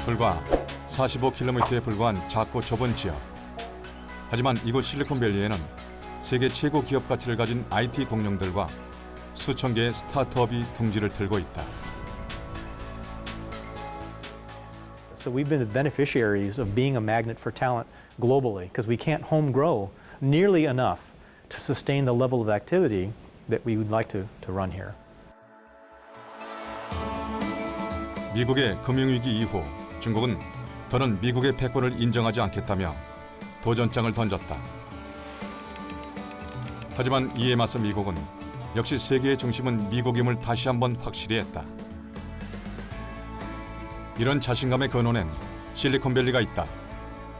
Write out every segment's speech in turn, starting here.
불과 45km에 불과한 작고 좁은 지역. 하지만 이곳 실리콘밸리에는 세계 최고 기업 가치를 가진 IT 공룡들과 수천 개의 스타트업이 둥지를 틀고 있다. So we've been the beneficiaries of being a magnet for talent globally because we can't home grow nearly enough to sustain the level of activity that we would like to run here. 미국의 금융위기 이후 중국은 더는 미국의 패권을 인정하지 않겠다며 도전장을 던졌다. 하지만 이에 맞서 미국은 역시 세계의 중심은 미국임을 다시 한번 확실히 했다. 이런 자신감의 근원엔 실리콘밸리가 있다.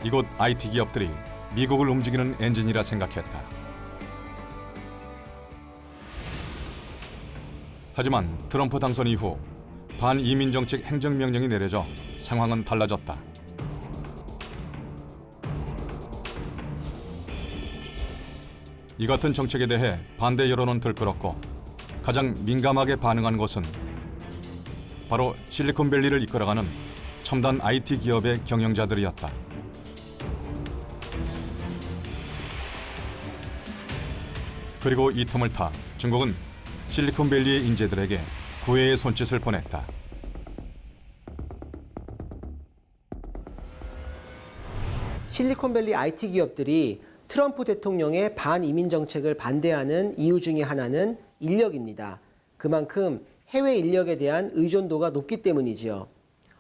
이곳 IT 기업들이 미국을 움직이는 엔진이라 생각했다. 하지만 트럼프 당선 이후 반이민 정책 행정명령이 내려져 상황은 달라졌다. 이 같은 정책에 대해 반대 여론은 들끓었고 가장 민감하게 반응한 곳은 바로 실리콘밸리를 이끌어가는 첨단 IT 기업의 경영자들이었다. 그리고 이 틈을 타 중국은 실리콘밸리의 인재들에게 구애의 손짓을 보냈다. 실리콘밸리 IT 기업들이 트럼프 대통령의 반이민 정책을 반대하는 이유 중에 하나는 인력입니다. 그만큼 해외 인력에 대한 의존도가 높기 때문이지요.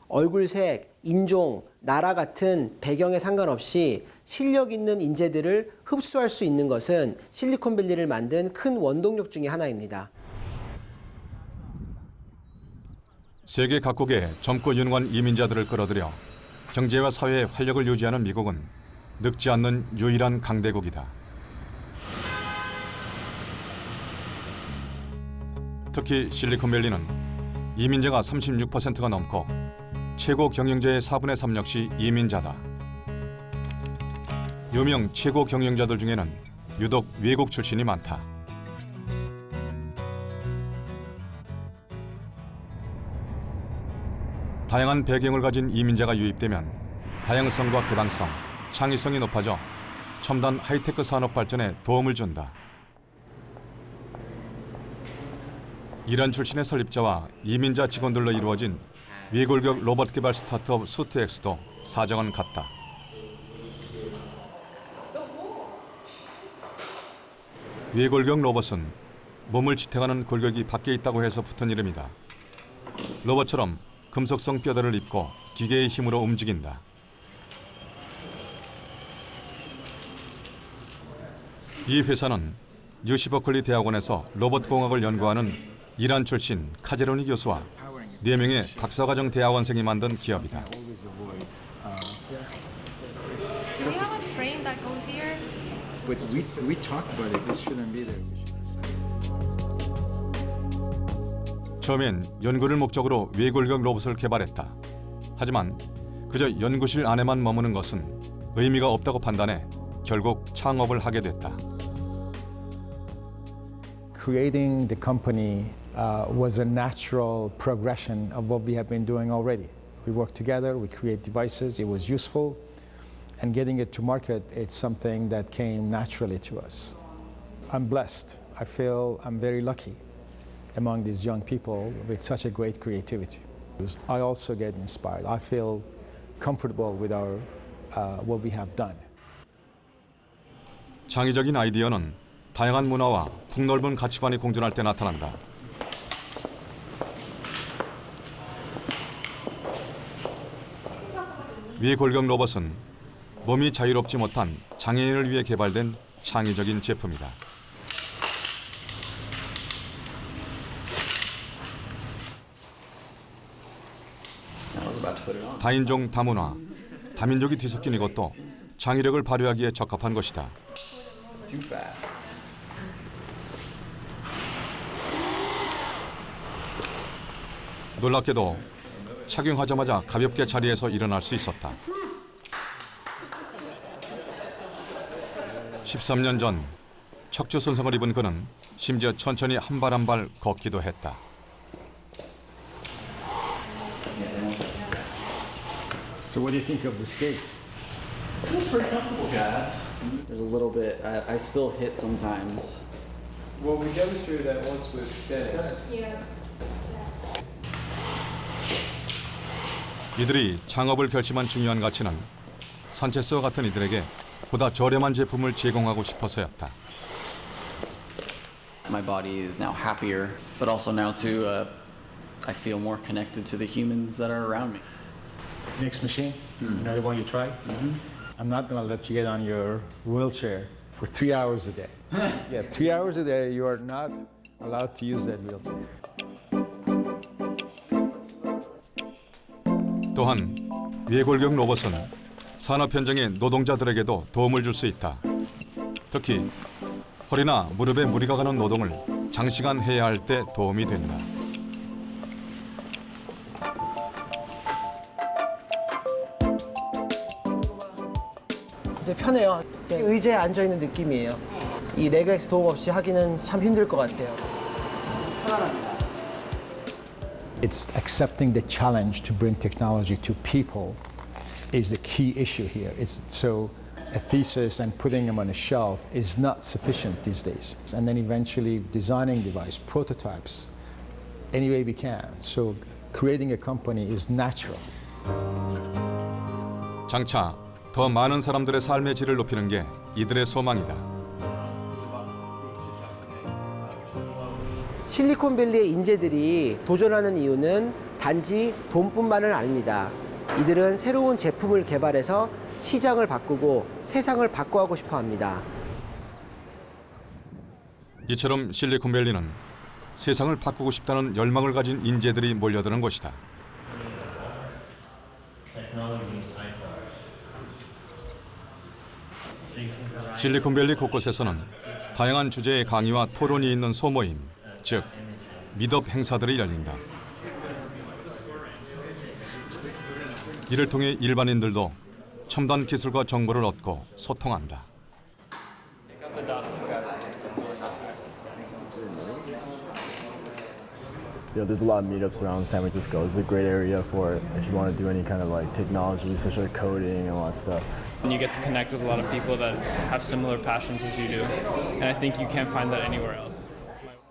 얼굴색, 인종, 나라 같은 배경에 상관없이 실력 있는 인재들을 흡수할 수 있는 것은 실리콘밸리를 만든 큰 원동력 중에 하나입니다. 세계 각국의 젊고 유능한 이민자들을 끌어들여 경제와 사회의 활력을 유지하는 미국은 늙지 않는 유일한 강대국이다. 특히 실리콘밸리는 이민자가 36%가 넘고 최고 경영자의 4분의 3 역시 이민자다. 유명 최고 경영자들 중에는 유독 외국 출신이 많다. 다양한 배경을 가진 이민자가 유입되면 다양성과 개방성, 창의성이 높아져 첨단 하이테크 산업 발전에 도움을 준다. 이란 출신의 설립자와 이민자 직원들로 이루어진 외골격 로봇 개발 스타트업 수트엑스도 사정은 같다. 외골격 로봇은 몸을 지탱하는 골격이 밖에 있다고 해서 붙은 이름이다. 로봇처럼 금속성 뼈대를 입고 기계의 힘으로 움직인다. 이 회사는 UC 버클리 대학원에서 로봇공학을 연구하는 이란 출신 카제로니 교수와 4명의 박사과정 대학원생이 만든 기업이다. Do you have a frame that goes here? But we talked about it. This shouldn't be there. 처음엔 연구를 목적으로 외골격 로봇을 개발했다. 하지만 그저 연구실 안에만 머무는 것은 의미가 없다고 판단해 결국 창업을 하게 됐다. Creating the company was a natural progression of what we have been doing already. We work together, we create devices, it was useful, and getting it to market, it's something that came naturally to us. I'm blessed. I feel I'm very lucky among these young people with such a great creativity. I also get inspired. I feel comfortable with what we have done. 창의적인 아이디어는 다양한 문화와 폭넓은 가치관이 공존할 때 나타난다. 위골격 로봇은 몸이 자유롭지 못한 장애인을 위해 개발된 창의적인 제품이다. 다인종 다문화, 다민족이 뒤섞인 이것도 창의력을 발휘하기에 적합한 것이다. 놀랍게도 착용하자마자 가볍게 자리에서 일어날 수 있었다. 13년 전 척추 손상을 입은 그는 심지어 천천히 한 발 한 발 걷기도 했다. So what do you think of the skate? It's pretty comfortable, guys. There's a little bit. I still hit sometimes. Well, we demonstrated that once with Dennis. 이들이 창업을 결심한 중요한 가치는 산체스와 같은 이들에게 보다 저렴한 제품을 제공하고 싶어서였다. My body is now happier, but also now too, I feel more connected to the humans that are around me. Next machine, you know the one you try? I'm not going to let you get on your wheelchair for 3 hours a day. Yeah, 3 hours a day you are not allowed to use that wheelchair. 또한 외골격 로봇은 산업 현장의 노동자들에게도 도움을 줄 수 있다. 특히 허리나 무릎에 무리가 가는 노동을 장시간 해야 할 때 도움이 된다. 이제 편해요. 그냥 의자에 앉아 있는 느낌이에요. 이 레그엑스 도움 없이 하기는 참 힘들 것 같아요. It's accepting the challenge to bring technology to people is the key issue here. It's so a thesis and putting them on a shelf is not sufficient these days. And then eventually designing device, prototypes, any way we can. So creating a company is natural. 장차 더 많은 사람들의 삶의 질을 높이는 게 이들의 소망이다. 실리콘밸리의 인재들이 도전하는 이유는 단지 돈뿐만은 아닙니다. 이들은 새로운 제품을 개발해서 시장을 바꾸고 세상을 바꿔가고 싶어 합니다. 이처럼 실리콘밸리는 세상을 바꾸고 싶다는 열망을 가진 인재들이 몰려드는 곳이다. 실리콘밸리 곳곳에서는 다양한 주제의 강의와 토론이 있는 소모임, 즉 미덥 행사들이 열린다. 이를 통해 일반인들도 첨단 기술과 정보를 얻고 소통한다. There's a lot of meetups around San Francisco. It's a great area for it if you want to do any kind of like technology, especially coding and all that stuff. And you get to connect with a lot of people that have similar passions as you do, and I think you can't find that anywhere else.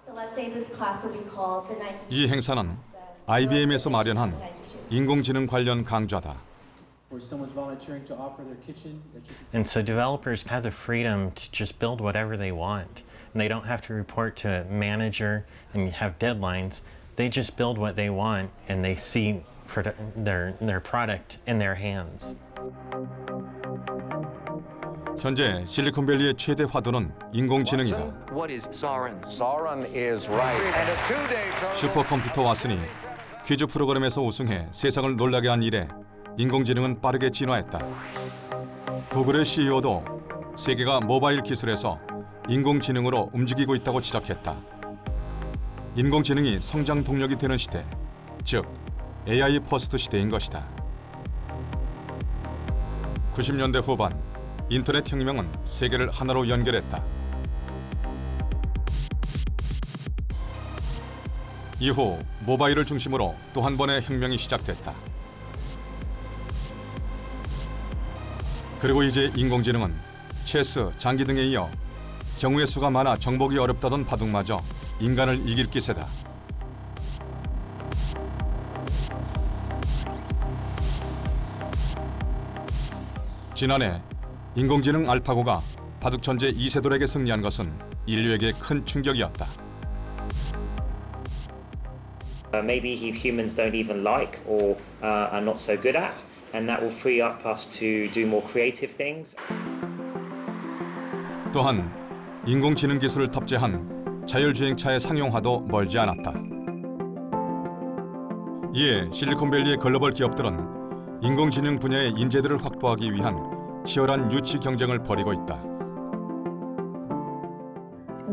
So let's say this class will be called the Nike. 이 행사는 IBM에서 마련한 인공지능 관련 강좌다. And so developers have the freedom to just build whatever they want. And they don't have to report to a manager and have deadlines. They just build what they want and they see their product in their hands. 현재 실리콘밸리의 최대 화두는 인공지능이다. What is Sauron? Sauron is right. And a two-day tournament. 슈퍼컴퓨터 왓슨이 퀴즈 프로그램에서 우승해 세상을 놀라게 한 이래 인공지능은 빠르게 진화했다. 구글의 CEO도 세계가 모바일 기술에서 인공지능으로 움직이고 있다고 지적했다. 인공지능이 성장 동력이 되는 시대, 즉 AI 퍼스트 시대인 것이다. 90년대 후반 인터넷 혁명은 세계를 하나로 연결했다. 이후 모바일을 중심으로 또 한 번의 혁명이 시작됐다. 그리고 이제 인공지능은 체스, 장기 등에 이어 경우의 수가 많아 정복이 어렵다던 바둑마저 인간을 이길 기세다. 지난해 인공지능 알파고가 바둑 천재 이세돌에게 승리한 것은 인류에게 큰 충격이었다. Maybe humans don't even like or are not so good at, and that will free up us to do more creative things. 또한 인공지능 기술을 탑재한 자율주행차의 상용화도 멀지 않았다. 이에 실리콘밸리의 글로벌 기업들은 인공지능 분야의 인재들을 확보하기 위한 치열한 유치 경쟁을 벌이고 있다.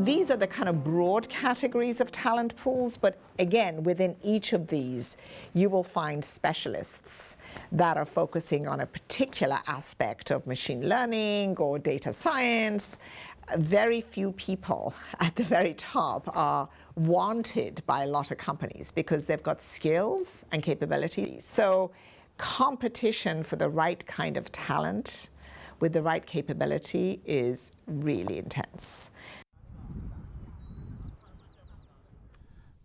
These are the kind of broad categories of talent pools, but again, within each of these, you will find specialists that are focusing on a particular aspect of machine learning or data science. Very few people at the very top are wanted by a lot of companies because they've got skills and capabilities. So competition for the right kind of talent with the right capability is really intense.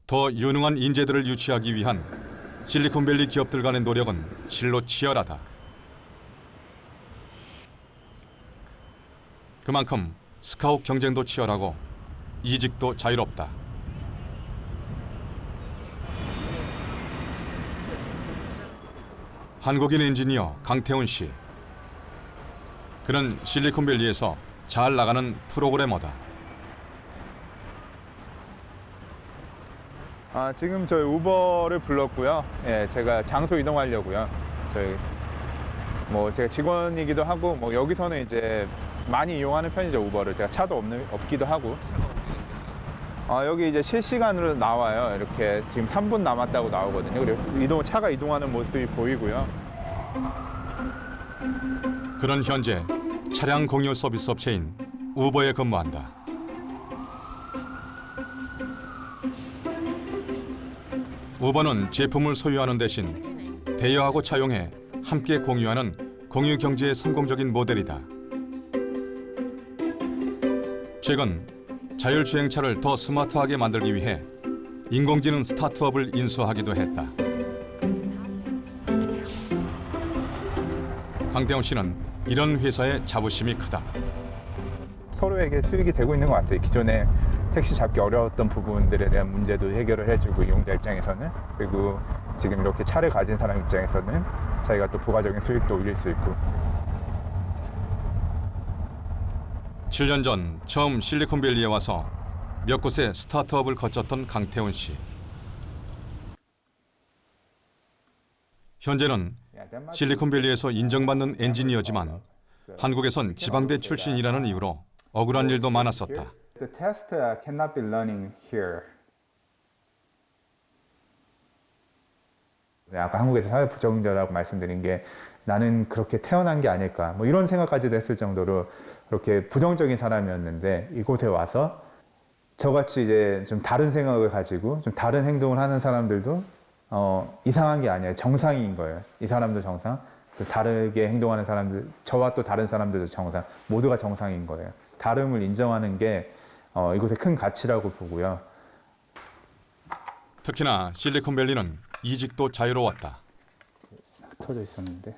더 유능한 인재들을 유치하기 위한 실리콘밸리 기업들 간의 노력은 실로 치열하다. 그만큼 스카웃 경쟁도 치열하고 이직도 자유롭다. 한국인 엔지니어 강태훈 씨. 그는 실리콘밸리에서 잘 나가는 프로그래머다. 지금 저희 우버를 불렀고요. 예, 제가 장소 이동하려고요. 제가 직원이기도 하고 여기서는 이제 많이 이용하는 편이죠, 우버를. 제가 차도 없기도 하고. 여기 이제 실시간으로 나와요. 이렇게 지금 3분 남았다고 나오거든요. 그리고 차가 이동하는 모습이 보이고요. 그는 현재 차량 공유 서비스 업체인 우버에 근무한다. 우버는 제품을 소유하는 대신 대여하고 차용해 함께 공유하는 공유 경제의 성공적인 모델이다. 최근 자율주행차를 더 스마트하게 만들기 위해 인공지능 스타트업을 인수하기도 했다. 강태훈 씨는 이런 회사의 자부심이 크다. 서로에게 수익이 되고 있는 것 같아요. 기존에 택시 잡기 어려웠던 부분들에 대한 문제도 해결을 해주고, 이용자 입장에서는. 그리고 지금 이렇게 차를 가진 사람 입장에서는 자기가 또 부가적인 수익도 올릴 수 있고. 7년 전 처음 실리콘밸리에 와서 몇 곳의 스타트업을 거쳤던 강태훈 씨. 현재는 실리콘밸리에서 인정받는 엔지니어지만 한국에선 지방대 출신이라는 이유로 억울한 일도 많았었다. The test cannot be learning here. 아까 한국에서 사회 부적응자라고 말씀드린 게 나는 그렇게 태어난 게 아닐까 이런 생각까지도 했을 정도로 그렇게 부정적인 사람이었는데, 이곳에 와서 저같이 이제 좀 다른 생각을 가지고 좀 다른 행동을 하는 사람들도 이상한 게 아니에요. 정상인 거예요. 이 사람도 정상, 또 다르게 행동하는 사람들, 저와 또 다른 사람들도 정상, 모두가 정상인 거예요. 다름을 인정하는 게 이곳의 큰 가치라고 보고요. 특히나 실리콘밸리는 이직도 자유로웠다. 터져 있었는데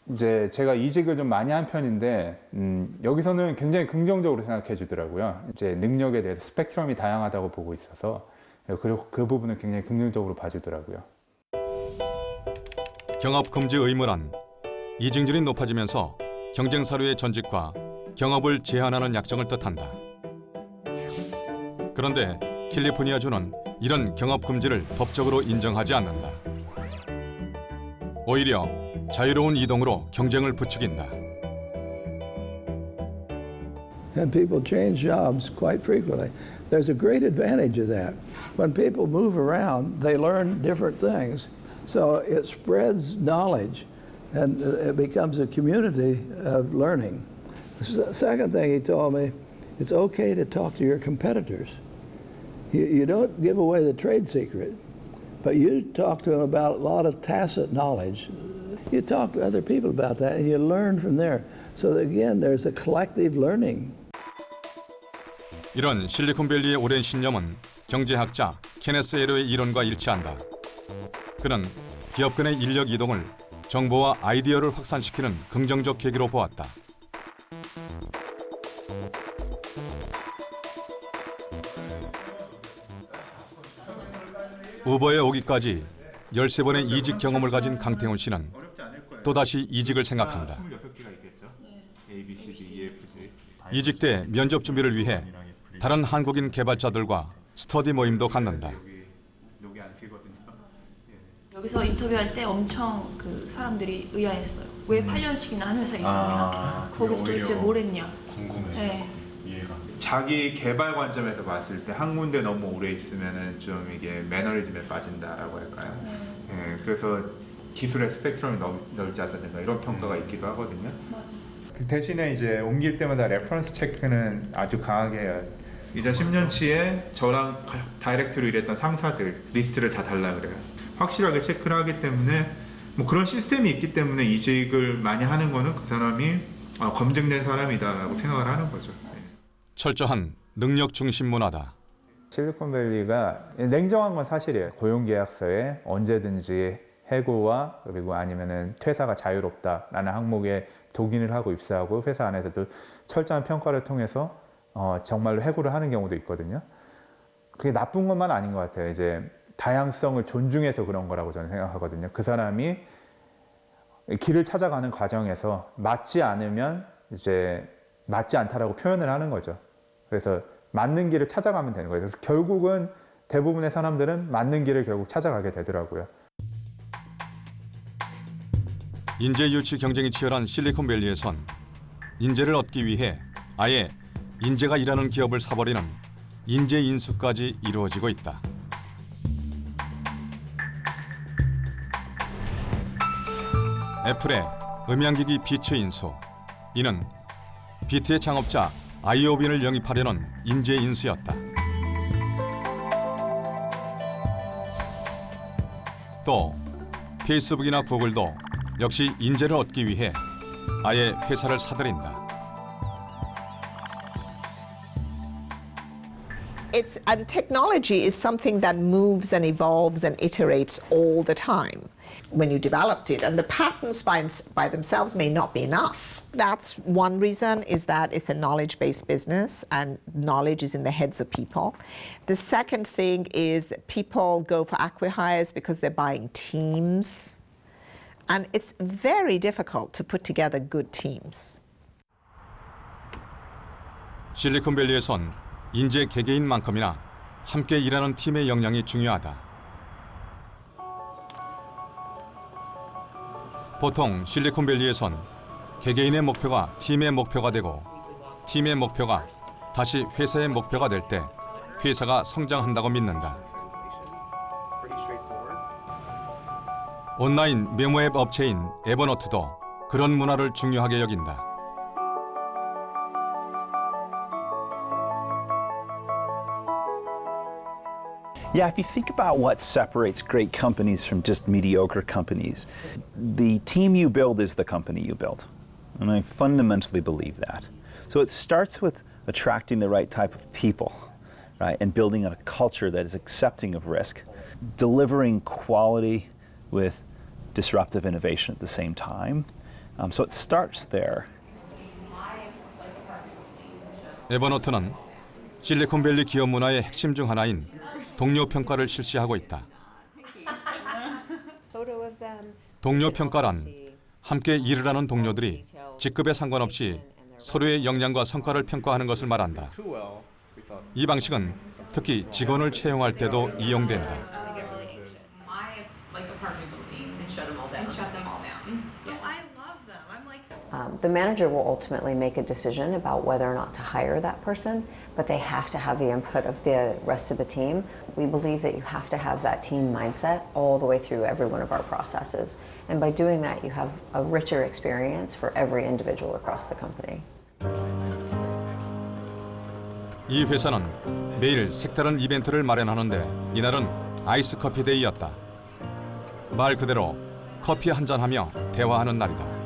이제 제가 이직을 좀 많이 한 편인데 여기서는 굉장히 긍정적으로 생각해 주더라고요. 이제 능력에 대해서 스펙트럼이 다양하다고 보고 있어서 그리고 그 부분을 굉장히 긍정적으로 봐주더라고요. 경업 금지 의무란 이직률이 높아지면서 경쟁 사료의 전직과 경업을 제한하는 약정을 뜻한다. 그런데 캘리포니아주는 이런 경업 금지를 법적으로 인정하지 않는다. 오히려 자유로운 이동으로 경쟁을 부추긴다. And people change jobs quite frequently. There's a great advantage of that. When people move around, they learn different things. So it spreads knowledge and it becomes a community of learning. The second thing he told me, it's okay to talk to your competitors. You don't give away the trade secret, but you talk to them about a lot of tacit knowledge. You talk to other people about that and you learn from there. So again, there's a collective learning. 이런 실리콘밸리의 오랜 신념은 경제학자 케네스 에로의 이론과 일치한다. 그는 기업 간의 인력 이동을 정보와 아이디어를 확산시키는 긍정적 계기로 보았다. 우버에 오기까지 13번의 이직 경험을 가진 강태훈 씨는 또다시 이직을 생각한다. 이직 때 면접 준비를 위해 다른 한국인 개발자들과 스터디 모임도 갖는다. 여기서 인터뷰할 때 엄청 사람들이 의아했어요. 왜 8년씩이나 한 회사에 있었냐? 거기서 도대체 뭘 했냐? 궁금해서. 네. 이해가. 자기 개발 관점에서 봤을 때 한 군데 너무 오래 있으면은 좀 이게 매너리즘에 빠진다라고 할까요? 네, 그래서 기술의 스펙트럼이 넓지 않다든가 이런 평가가 있기도 하거든요. 맞아. 대신에 이제 옮길 때마다 레퍼런스 체크는 아주 강하게 해요. 이제 10년치에 저랑 다이렉트로 일했던 상사들 리스트를 다 달라 그래요. 확실하게 체크를 하기 때문에 뭐 그런 시스템이 있기 때문에 이직을 많이 하는 거는 그 사람이 검증된 사람이다라고 생각을 하는 거죠. 철저한 능력 중심 문화다. 실리콘밸리가 냉정한 건 사실이에요. 고용계약서에 언제든지 해고와 그리고 아니면은 퇴사가 자유롭다라는 항목에 동의를 하고 입사하고 회사 안에서도 철저한 평가를 통해서 정말로 해고를 하는 경우도 있거든요. 그게 나쁜 것만 아닌 것 같아요. 이제 다양성을 존중해서 그런 거라고 저는 생각하거든요. 그 사람이 길을 찾아가는 과정에서 맞지 않으면 이제 맞지 않다라고 표현을 하는 거죠. 그래서 맞는 길을 찾아가면 되는 거예요. 그래서 결국은 대부분의 사람들은 맞는 길을 결국 찾아가게 되더라고요. 인재 유치 경쟁이 치열한 실리콘밸리에선 인재를 얻기 위해 아예 인재가 일하는 기업을 사버리는 인재 인수까지 이루어지고 있다. 애플의 음향기기 비츠 인수. 이는 비트의 창업자 아이오빈을 영입하려는 인재 인수였다. 또 페이스북이나 구글도 역시 인재를 얻기 위해 아예 회사를 사들인다. And technology is something that moves and evolves and iterates all the time. When you developed it, and the patents by themselves may not be enough. That's one reason, is that it's a knowledge-based business and knowledge is in the heads of people. The second thing is that people go for acqui-hires because they're buying teams. And it's very difficult to put together good teams. 실리콘밸리에선 인재 개개인만큼이나 함께 일하는 팀의 역량이 중요하다. 보통 실리콘밸리에선 개개인의 목표가 팀의 목표가 되고 팀의 목표가 다시 회사의 목표가 될 때 회사가 성장한다고 믿는다. 온라인 메모앱 업체인 에버노트도 그런 문화를 중요하게 여긴다. Yeah, if you think about what separates great companies from just mediocre companies, the team you build is the company you build. And I fundamentally believe that. So it starts with attracting the right type of people, right? And building a culture that is accepting of risk, delivering quality with disruptive innovation at the same time. So it starts there. 에버노트는 실리콘밸리 기업 문화의 핵심 중 하나인 동료 평가를 실시하고 있다. 동료 평가란 함께 일을 하는 동료들이 직급에 상관없이 서로의 역량과 성과를 평가하는 것을 말한다. 이 방식은 특히 직원을 채용할 때도 이용된다. The manager will ultimately make a decision about whether or not to hire that person, but they have to have the input of the rest of the team. We believe that you have to have that team mindset all the way through every one of our processes. And by doing that, you have a richer experience for every individual across the company. 이 회사는 매일 색다른 이벤트를 마련하는데 이날은 아이스 커피 데이였다. 말 그대로 커피 한잔하며 대화하는 날이다.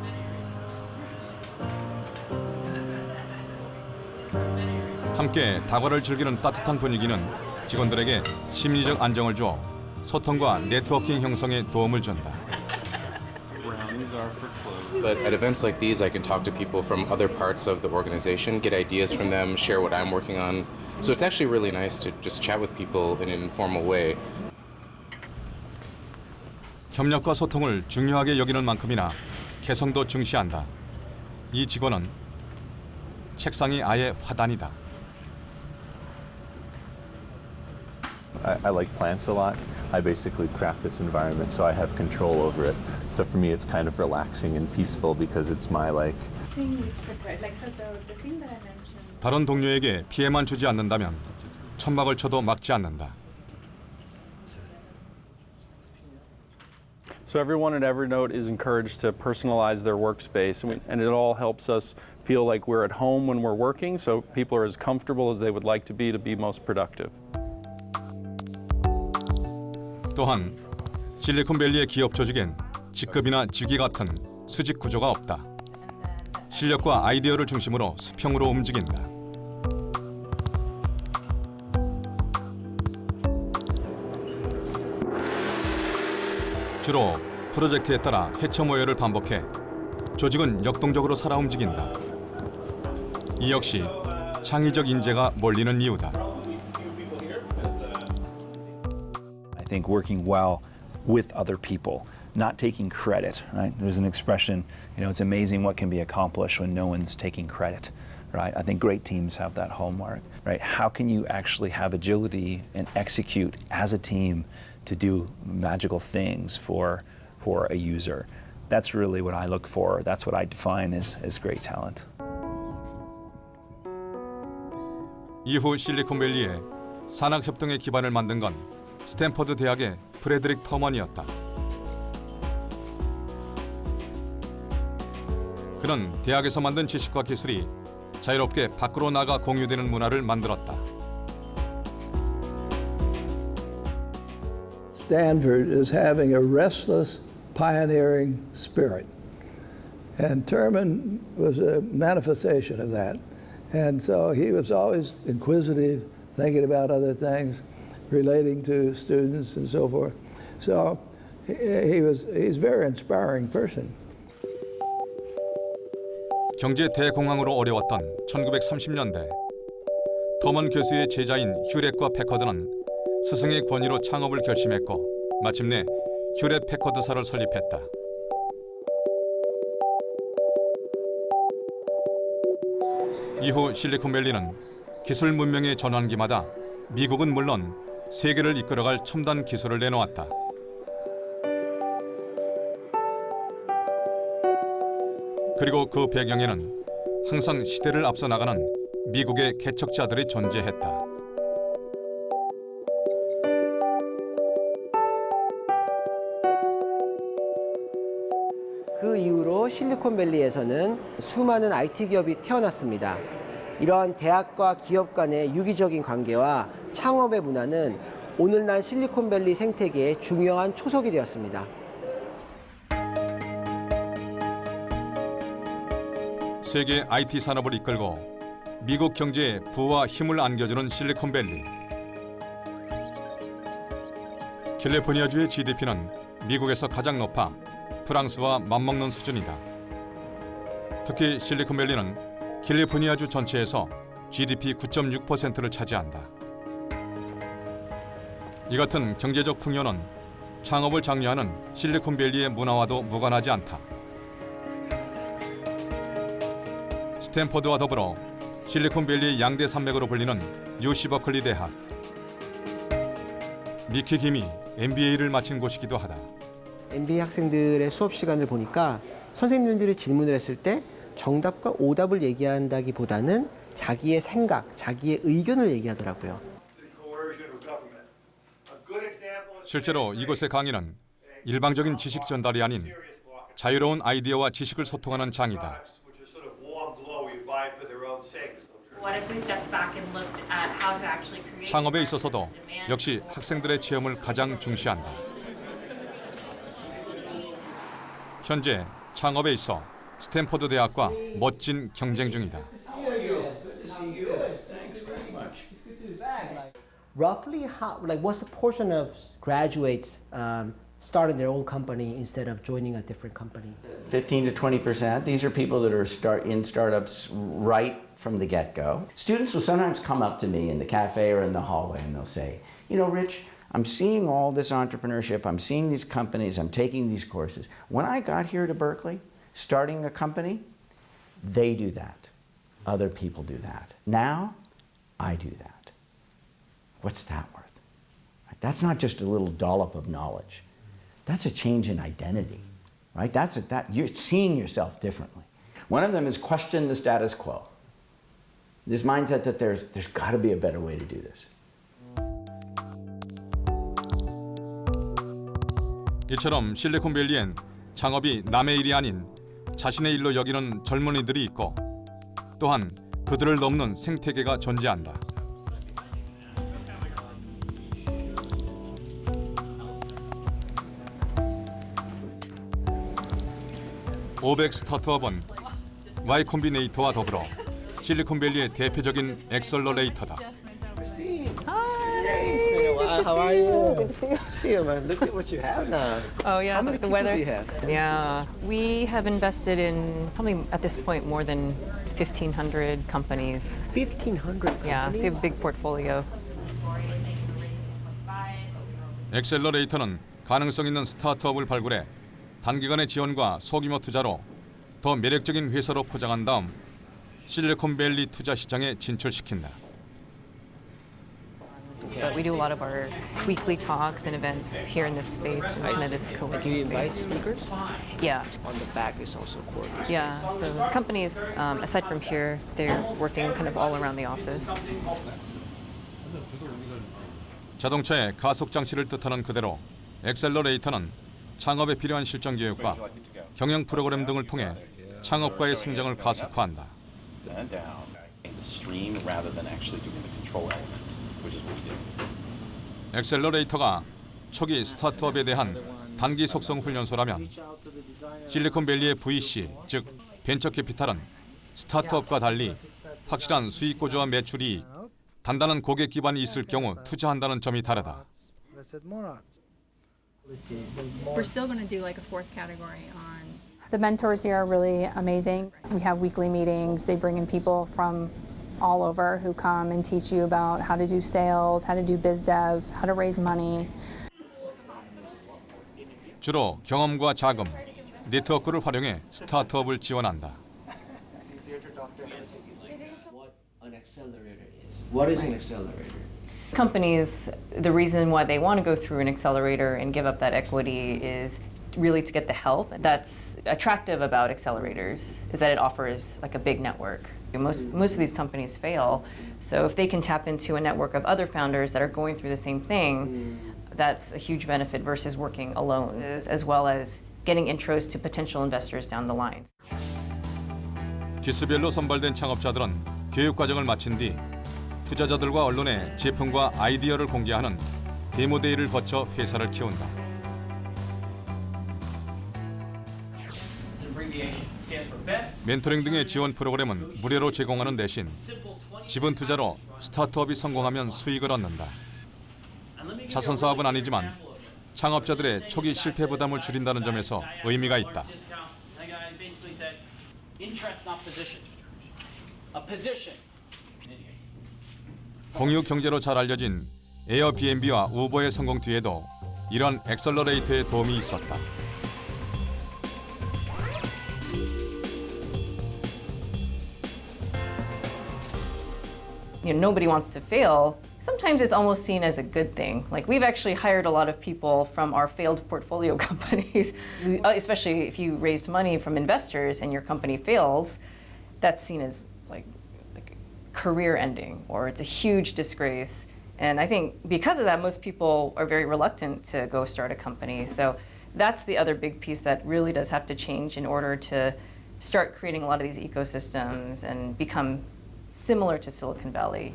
함께 다과를 즐기는 따뜻한 분위기는 직원들에게 심리적 안정을 주어 소통과 네트워킹 형성에 도움을 준다. But at events like these, I can talk to people from other parts of the organization, get ideas from them, share what I'm working on. So it's actually really nice to just chat with people in an informal way. 협력과 소통을 중요하게 여기는 만큼이나 개성도 중시한다. 이 직원은 책상이 아예 화단이다. I like plants a lot. I basically craft this environment so I have control over it. So for me it's kind of relaxing and peaceful because it's my 다른 동료에게 피해만 주지 않는다면 천막을 쳐도 막지 않는다. So everyone at Evernote is encouraged to personalize their workspace, and it all helps us feel like we're at home when we're working, so people are as comfortable as they would like to be most productive. 또한 실리콘밸리의 기업 조직엔 직급이나 직위 같은 수직 구조가 없다. 실력과 아이디어를 중심으로 수평으로 움직인다. 주로 프로젝트에 따라 해처 모여를 반복해 조직은 역동적으로 살아 움직인다. 이 역시 창의적 인재가 몰리는 이유다. I think working well with other people, not taking credit, right? There's an expression, it's amazing what can be accomplished when no one's taking credit, right? I think great teams have that hallmark, right? How can you actually have agility and execute as a team to do magical things for a user? That's really what I look for. That's what I define as great talent. 이후 실리콘밸리에 산학협동의 기반을 만든 건 스탠퍼드 대학의 프레드릭 터먼이었다. 그는 대학에서 만든 지식과 기술이 자유롭게 밖으로 나가 공유되는 문화를 만들었다. Stanford is having a restless, pioneering spirit. And Terman was a manifestation of that. And so he was always inquisitive, thinking about other things, relating to students and so forth. So he's a very inspiring person. 경제 대공황으로 어려웠던 1930년대 터먼 교수의 제자인 휴렛과 패커드는 스승의 권위로 창업을 결심했고 마침내 휴렛 패커드사를 설립했다. 이후 실리콘밸리는 기술 문명의 전환기마다 미국은 물론 세계를 이끌어갈 첨단 기술을 내놓았다. 그리고 그 배경에는 항상 시대를 앞서 나가는 미국의 개척자들이 존재했다. 그 이후로 실리콘밸리에서는 수많은 IT 기업이 태어났습니다. 이러한 대학과 기업 간의 유기적인 관계와 창업의 문화는 오늘날 실리콘밸리 생태계의 중요한 초석이 되었습니다. 세계 IT 산업을 이끌고 미국 경제에 부와 힘을 안겨주는 실리콘밸리. 캘리포니아주의 GDP는 미국에서 가장 높아 프랑스와 맞먹는 수준이다. 특히 실리콘밸리는 캘리포니아주 전체에서 GDP 9.6%를 차지한다. 이 같은 경제적 풍요는 창업을 장려하는 실리콘밸리의 문화와도 무관하지 않다. 스탠퍼드와 더불어 실리콘밸리의 양대 산맥으로 불리는 UC 버클리 대학. 미키 김이 MBA를 마친 곳이기도 하다. MBA 학생들의 수업 시간을 보니까 선생님들이 질문을 했을 때 정답과 오답을 얘기한다기보다는 자기의 생각, 자기의 의견을 얘기하더라고요. 실제로 이곳의 강의는 일방적인 지식 전달이 아닌 자유로운 아이디어와 지식을 소통하는 장이다. 창업에 있어서도 역시 학생들의 체험을 가장 중시한다. 현재 창업에 있어 스탠퍼드 대학과 멋진 경쟁 중이다. Roughly how, what's the portion of graduates starting their own company instead of joining a different company? 15 to 20%. These are people that are in startups right from the get-go. Students will sometimes come up to me in the cafe or in the hallway and they'll say, Rich, I'm seeing all this entrepreneurship, I'm seeing these companies, I'm taking these courses. When I got here to Berkeley, starting a company, they do that. Other people do that. Now, I do that. What's that worth? That's not just a little dollop of knowledge. That's a change in identity, right? You're seeing yourself differently. One of them is question the status quo. This mindset that there's got to be a better way to do this. 이처럼 실리콘밸리엔 창업이 남의 일이 아닌 자신의 일로 여기는 젊은이들이 있고 또한 그들을 넘는 생태계가 존재한다. 500 스타트업은 Y 콤비네이터와 더불어 실리콘밸리의 대표적인 엑셀러레이터다. Wow, how are you? Good to see you, man. Look at what you have now. Oh yeah, How many the people weather. do you have? Yeah, we have invested in probably at this point more than 1,500 companies. 1,500 companies? Yeah, so you have a big portfolio. 엑셀러레이터는 가능성 있는 스타트업을 발굴해 단기간의 지원과 소규모 투자로 더 매력적인 회사로 포장한 다음 실리콘밸리 투자 시장에 진출시킨다. But we do a lot of our weekly talks and events here in this space and kind of this co-working Do you invite space. speakers? Yeah. On the back is also quarters. Yeah, so companies, aside from here, they're working kind of all around the office. 자동차의 가속 장치를 뜻하는 그대로 엑셀러레이터는 창업에 필요한 실전 교육과 경영 프로그램 등을 통해 창업가의 성장을 가속화한다. 엑셀러레이터가 초기 스타트업에 대한 단기 속성 훈련소라면 실리콘밸리의 VC, 즉 벤처 캐피탈은 스타트업과 달리 확실한 수익 구조와 매출 이익, 단단한 고객 기반이 있을 경우 투자한다는 점이 다르다. We're still going to do like a fourth category on. The mentors here are really amazing. We have weekly meetings. They bring in people from all over who come and teach you about how to do sales, how to do biz dev, how to raise money. 주로 경험과 자금, 네트워크를 활용해 스타트업을 지원한다. What is an accelerator? Companies, the reason why they want to go through an accelerator and give up that equity is really to get the help. That's attractive about accelerators, is that it offers like a big network. Most of these companies fail, so if they can tap into a network of other founders that are going through the same thing, that's a huge benefit versus working alone, as well as getting intros to potential investors down the line. 기수별로 선발된 창업자들은 교육 과정을 마친 뒤 투자자들과 언론에 제품과 아이디어를 공개하는 데모데이를 거쳐 회사를 키운다. 멘토링 등의 지원 프로그램은 무료로 제공하는 대신 지분 투자로 스타트업이 성공하면 수익을 얻는다. 자선 사업은 아니지만 창업자들의 초기 실패 부담을 줄인다는 점에서 의미가 있다. 공유 경제로 잘 알려진 에어비앤비와 우버의 성공 뒤에도 이런 엑셀러레이터의 도움이 있었다. Nobody wants to fail. Sometimes it's almost seen as a good thing. Like we've actually hired a lot of people from our failed portfolio companies, especially if you raised money from investors and your company fails, that's seen as like career ending or it's a huge disgrace. And I think because of that, most people are very reluctant to go start a company. So that's the other big piece that really does have to change in order to start creating a lot of these ecosystems and become similar to Silicon Valley.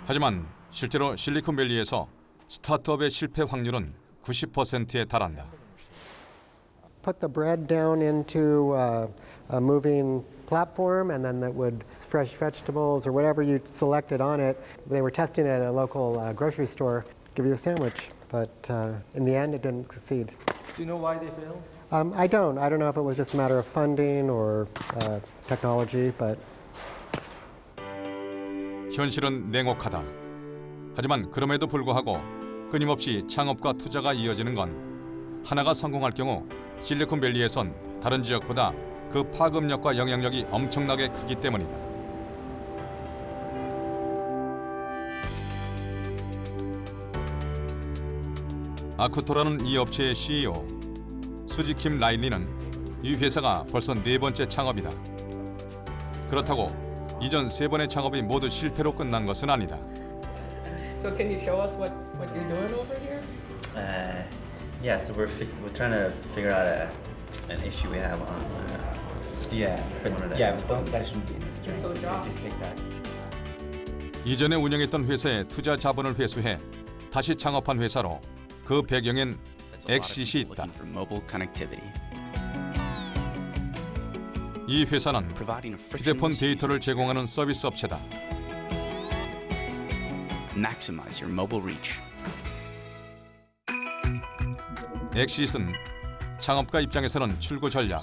하지만 실제로 실리콘밸리에서 스타트업의 실패 확률은 90%에 달한다. Put the bread down into a moving platform, and then that would fresh vegetables or whatever you selected on it. They were testing it at a local grocery store. Give you a sandwich, but in the end, it didn't succeed. Do you know why they failed? I don't. I don't know if it was just a matter of funding or technology, but. 현실은 냉혹하다. 하지만 그럼에도 불구하고 끊임없이 창업과 투자가 이어지는 건 하나가 성공할 경우 실리콘밸리에선 다른 지역보다 그 파급력과 영향력이 엄청나게 크기 때문이다. 아쿠토라는 이 업체의 CEO 수지 킴 라일리는 이 회사가 벌써 4번째 창업이다. 그렇다고 이전 3번의 창업이 모두 실패로 끝난 것은 아니다. So can you show us what you're doing over here? Yeah, so we're trying to figure out an issue we have on. That shouldn't be in this drink. Just take that. 이전에 운영했던 회사의 투자 자본을 회수해 다시 창업한 회사로 그 배경엔 엑싯이 있다. Mobile connectivity. 이 회사는 휴대폰 데이터를 제공하는 서비스 업체다. Maximize your mobile reach. 엑싯은 창업가 입장에서는 출구 전략,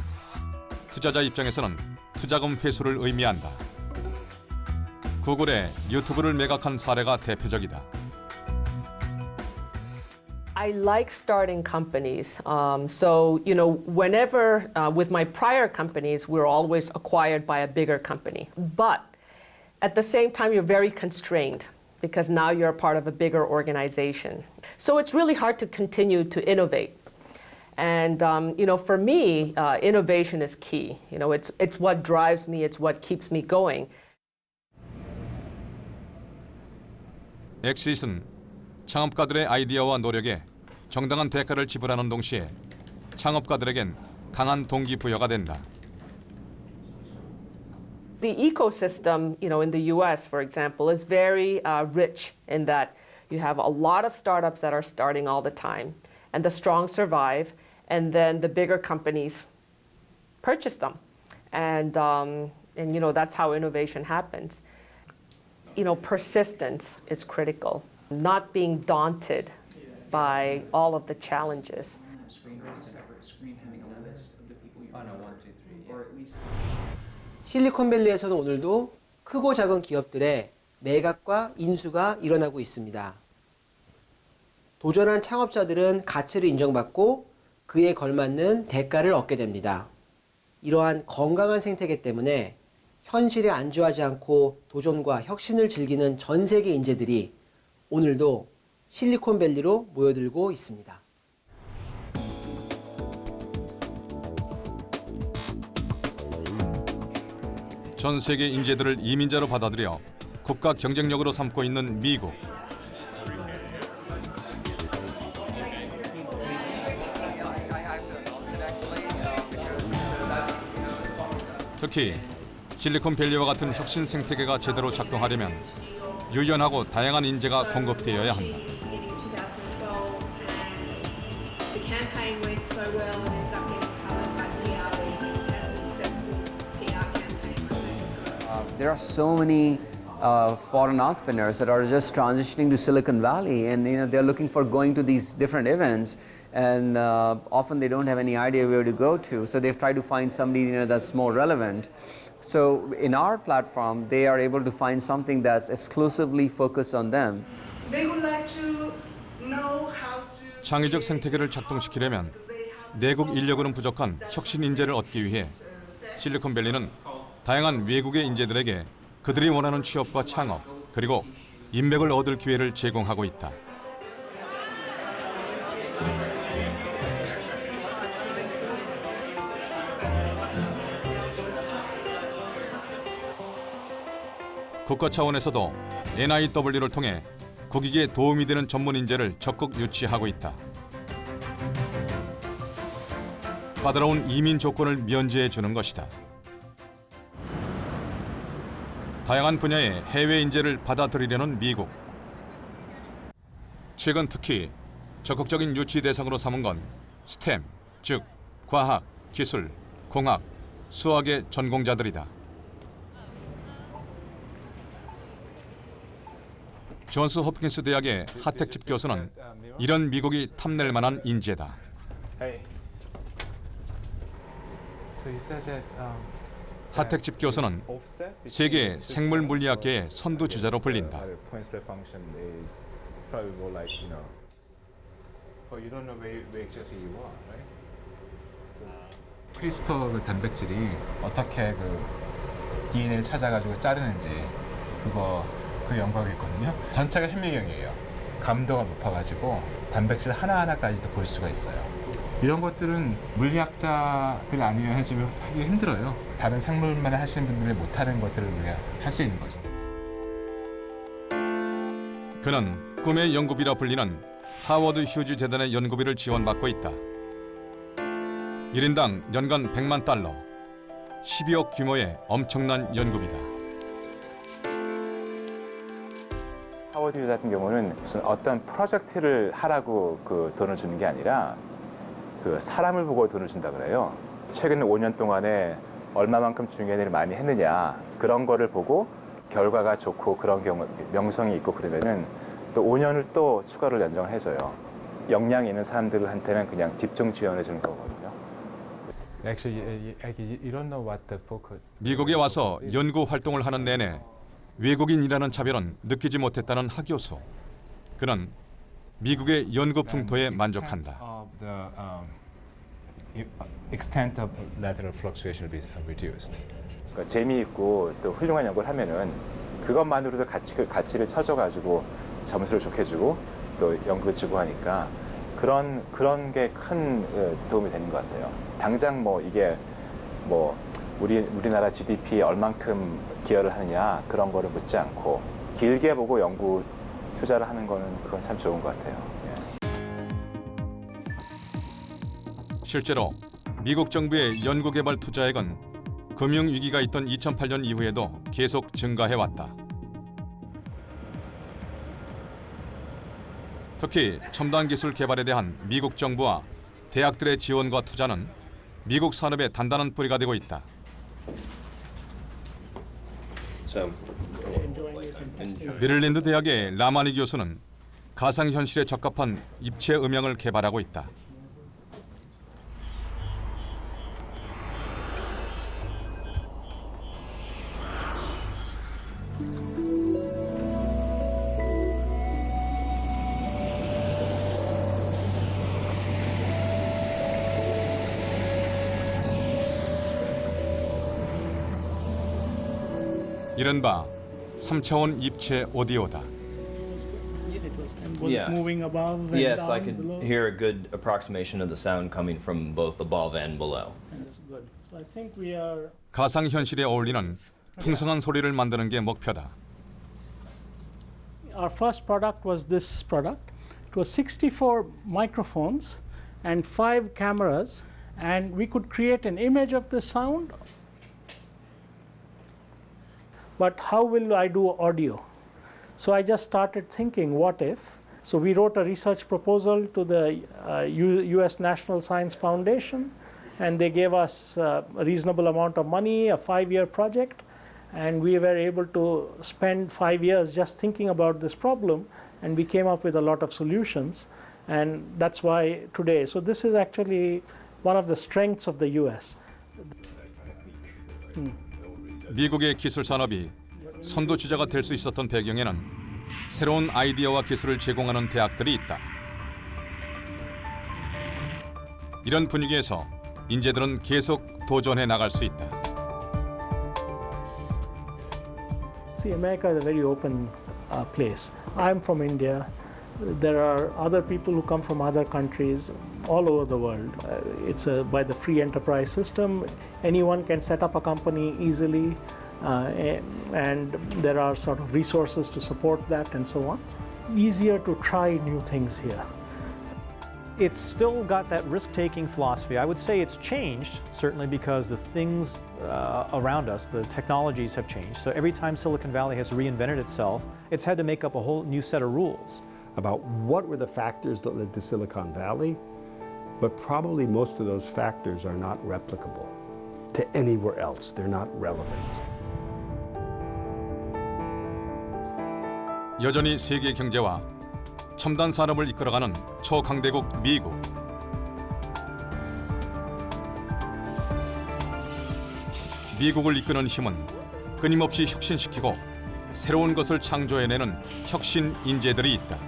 투자자 입장에서는 투자금 회수를 의미한다. 구글에 유튜브를 매각한 사례가 대표적이다. I like starting companies. So, whenever with my prior companies, we're always acquired by a bigger company. But at the same time, you're very constrained because now you're a part of a bigger organization. So it's really hard to continue to innovate. And, for me, innovation is key. It's what drives me, it's what keeps me going. 엑싯은 창업가들의 아이디어와 노력에 정당한 대가를 지불하는 동시에 창업가들에겐 강한 동기부여가 된다. The ecosystem, in the US, for example, is very rich in that you have a lot of startups that are starting all the time, and the strong survive, and then the bigger companies purchase them. And that's how innovation happens. Persistence is critical. Not being daunted by all of the challenges. 실리콘밸리에서는 오늘도 크고 작은 기업들의 매각과 인수가 일어나고 있습니다. 도전한 창업자들은 가치를 인정받고 그에 걸맞는 대가를 얻게 됩니다. 이러한 건강한 생태계 때문에 현실에 안주하지 않고 도전과 혁신을 즐기는 전 세계 인재들이 오늘도 실리콘밸리로 모여들고 있습니다. 전 세계 인재들을 이민자로 받아들여 국가 경쟁력으로 삼고 있는 미국. 특히 실리콘밸리와 같은 혁신 생태계가 제대로 작동하려면 유연하고 다양한 인재가 공급되어야 한다. There are so many foreign entrepreneurs that are just transitioning to Silicon Valley, and they're looking for going to these different events, and often they don't have any idea where to go to. So they've tried to find somebody that's more relevant. So in our platform, they are able to find something that's exclusively focused on them. They would like to know how to. 창의적 생태계를 작동시키려면 내국 인력으로는 부족한 혁신 인재를 얻기 위해 실리콘밸리는 다양한 외국의 인재들에게 그들이 원하는 취업과 창업, 그리고 인맥을 얻을 기회를 제공하고 있다. 국가 차원에서도 NIW를 통해 국익에 도움이 되는 전문 인재를 적극 유치하고 있다. 까다로운 이민 조건을 면제해 주는 것이다. 다양한 분야의 해외 인재를 받아들이려는 미국. 최근 특히 적극적인 유치 대상으로 삼은 건 스템, 즉 과학, 기술, 공학, 수학의 전공자들이다. 존스 홉킨스 대학의 하택집 교수는 이런 미국이 탐낼 만한 인재다. 하택집 교수는 세계 생물 물리학계의 선두주자로 불린다. 크리스퍼 그 단백질이 어떻게 그 DNA를 찾아가지고 자르는지 그 연구하고 있거든요. 전체가 현미경이에요. 감도가 높아가지고 단백질 하나하나까지도 볼 수가 있어요. 이런 것들은 물리학자들 아니면 해주면 하기 힘들어요. 다른 생물만 하시는 분들이 못하는 것들을 우리가 할 수 있는 거죠. 그는 꿈의 연구비라 불리는 하워드 휴즈 재단의 연구비를 지원받고 있다. 1인당 연간 100만 달러, 12억 규모의 엄청난 연구비다. 하워드 휴즈 같은 경우는 무슨 어떤 프로젝트를 하라고 그 돈을 주는 게 아니라 그 사람을 보고 돈을 준다 그래요. 최근 5년 동안에 얼마만큼 중요한 많이 했느냐 그런 거를 보고 결과가 좋고 그런 경우 명성이 있고 그러면은 또 5년을 또 추가로 연장을 해줘요. 역량이 있는 사람들한테는 그냥 집중 지원해 주는 거거든요. 미국에 와서 연구 활동을 하는 내내 외국인이라는 차별은 느끼지 못했다는 하 교수. 그는 미국의 연구 풍토에 만족한다. extent of lateral fluctuation is reduced. 그러니까 재미있고 또 훌륭한 연구를 하면은 그것만으로도 가치를 쳐줘가지고 점수를 좋게 주고 또 연구를 주고 하니까 그런 게 큰 도움이 되는 것 같아요. 당장 뭐 이게 뭐 우리나라 GDP에 얼만큼 기여를 하느냐 그런 거를 묻지 않고 길게 보고 연구 투자를 하는 거는 그건 참 좋은 것 같아요. 실제로 미국 정부의 연구개발 투자액은 금융위기가 있던 2008년 이후에도 계속 증가해왔다. 특히 첨단 기술 개발에 대한 미국 정부와 대학들의 지원과 투자는 미국 산업의 단단한 뿌리가 되고 있다. 메릴랜드 대학의 라마니 교수는 가상현실에 적합한 입체 음향을 개발하고 있다. 이른바 3차원 입체 오디오다. Yeah. Moving above and Yes, down I could below. hear a good approximation of the sound coming from both above and below. That's good. So I think we are. 가상현실에 어울리는 풍성한 소리를 만드는 게 목표다. Our first product was this product. It was 64 microphones and 5 cameras, and we could create an image of the sound. But how will I do audio? So I just started thinking, what if? So we wrote a research proposal to the US National Science Foundation, and they gave us a reasonable amount of money, a 5-year project, and we were able to spend 5 years just thinking about this problem, and we came up with a lot of solutions, and that's why today. So this is actually one of the strengths of the US. 미국의 기술 산업이 선두주자가 될 수 있었던 배경에는 새로운 아이디어와 기술을 제공하는 대학들이 있다. 이런 분위기에서 인재들은 계속 도전해 나갈 수 있다. See, America is a very open place. I'm from India. There are other people who come from other countries all over the world. It's by the free enterprise system. Anyone can set up a company easily, and there are sort of resources to support that and so on. Easier to try new things here. It's still got that risk-taking philosophy. I would say it's changed, certainly because the things around us, the technologies have changed. So every time Silicon Valley has reinvented itself, it's had to make up a whole new set of rules. About what were the factors that led to Silicon Valley, but probably most of those factors are not replicable to anywhere else. They're not relevant. 여전히 세계 경제와 첨단 산업을 이끌어가는 초강대국 미국. 미국을 이끄는 힘은 끊임없이 혁신시키고 새로운 것을 창조해내는 혁신 인재들이 있다.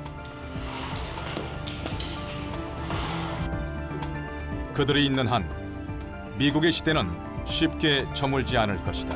그들이 있는 한 미국의 시대는 쉽게 저물지 않을 것이다.